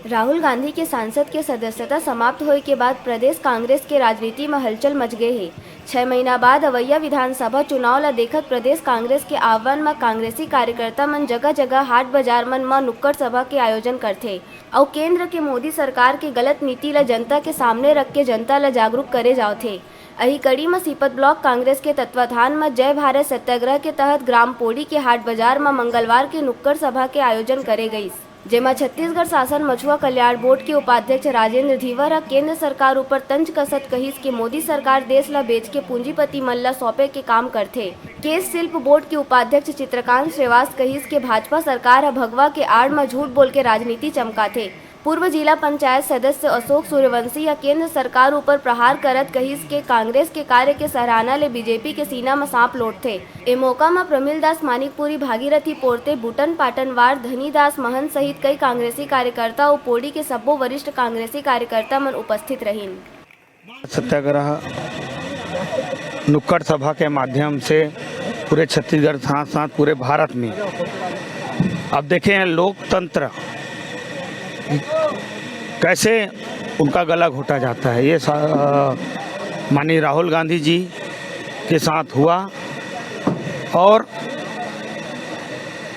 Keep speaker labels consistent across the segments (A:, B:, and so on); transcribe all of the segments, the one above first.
A: राहुल गांधी के सांसद के सदस्यता समाप्त होने के बाद प्रदेश कांग्रेस के राजनीति में हलचल मच गए है। 6 महीना बाद अवैया विधानसभा चुनाव ला देखत प्रदेश कांग्रेस के आह्वान में कांग्रेसी कार्यकर्ता मन जगह जगह हाट बाजार मन में नुक्कड़ सभा के आयोजन करथे और केंद्र के मोदी सरकार के गलत नीति ला जनता के सामने रख के जनता ला जागरूक करे जाथे। अही कड़ी में सीपत ब्लॉक कांग्रेस के तत्वाधान में जय भारत सत्याग्रह के तहत ग्राम पोड़ी के हाट बाजार में मंगलवार के नुक्कड़ सभा के आयोजन करे गई, जेमा छत्तीसगढ़ शासन मछुआ कल्याण बोर्ड के उपाध्यक्ष राजेंद्र धीवर केंद्र सरकार ऊपर तंज कसत कहिस कि मोदी सरकार देश ला बेच के पूंजीपति मन ला सौंपे के काम करथे। केस शिल्प बोर्ड के उपाध्यक्ष चित्रकांत श्रीवास कहिस के भाजपा सरकार भगवा के आड़ में झूठ बोल के राजनीति चमकाथे। पूर्व जिला पंचायत सदस्य अशोक सूर्यवंशी या केंद्र सरकार ऊपर प्रहार करत कहिस के कांग्रेस के कार्य के सराहना ले बीजेपी के सीना में सांप लौटथे। ए मौका में प्रमिल दास मानिकपुरी, भागीरथी पोरते, बुटन पाटनवार, धनीदास महंत सहित कई कांग्रेसी कार्यकर्ता और पोड़ी के सब्बो वरिष्ठ कांग्रेसी कार्यकर्ता मन उपस्थित रहिन।
B: सत्याग्रह नुक्कड़ सभा के माध्यम से पूरे छत्तीसगढ़ साथ साथ पूरे भारत में अब देखें लोकतंत्र कैसे उनका गला घोटा जाता है। ये माननीय राहुल गांधी जी के साथ हुआ और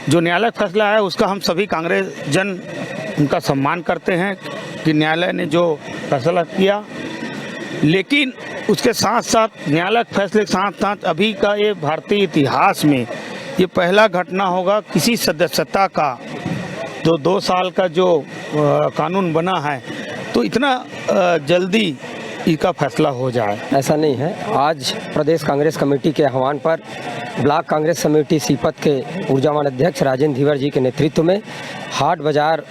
B: जो न्यायालय फैसला है उसका हम सभी कांग्रेस जन उनका सम्मान करते हैं कि न्यायालय ने जो फैसला किया, लेकिन उसके साथ साथ न्यायालय फैसले के साथ साथ अभी का ये भारतीय इतिहास में ये पहला घटना होगा किसी सदस्यता का तो 2 साल का जो कानून बना है तो इतना जल्दी इसका फैसला हो जाए,
C: ऐसा नहीं है। आज प्रदेश कांग्रेस कमेटी के आह्वान पर ब्लॉक कांग्रेस कमेटी सीपत के ऊर्जावान अध्यक्ष राजेंद्र धीवर जी के नेतृत्व में हाट बाजार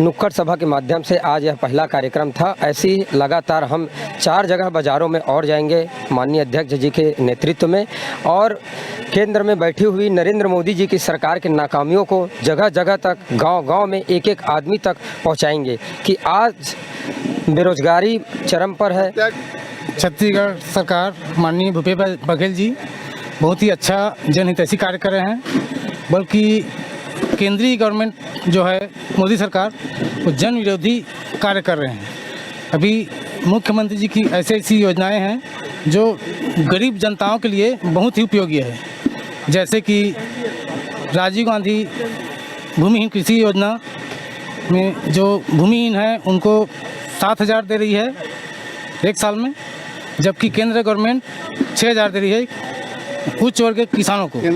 C: नुक्कड़ सभा के माध्यम से आज यह पहला कार्यक्रम था। ऐसे ही लगातार हम 4 जगह बाज़ारों में और जाएंगे माननीय अध्यक्ष जी के नेतृत्व में और केंद्र में बैठी हुई नरेंद्र मोदी जी की सरकार की नाकामियों को जगह जगह तक गांव-गांव में एक एक आदमी तक पहुंचाएंगे कि आज बेरोजगारी चरम पर है।
D: छत्तीसगढ़ सरकार माननीय भूपेश बघेल जी बहुत ही अच्छा जनहितैषी कार्य कर रहे हैं, बल्कि केंद्रीय गवर्नमेंट जो है मोदी सरकार वो जन विरोधी कार्य कर रहे हैं। अभी मुख्यमंत्री जी की ऐसी योजनाएं हैं जो गरीब जनताओं के लिए बहुत ही उपयोगी है, जैसे कि राजीव गांधी भूमिहीन कृषि योजना में जो भूमिहीन है उनको 7,000 दे रही है 1 साल में, जबकि केंद्र गवर्नमेंट 6,000 दे रही है उच्च वर्ग के किसानों को।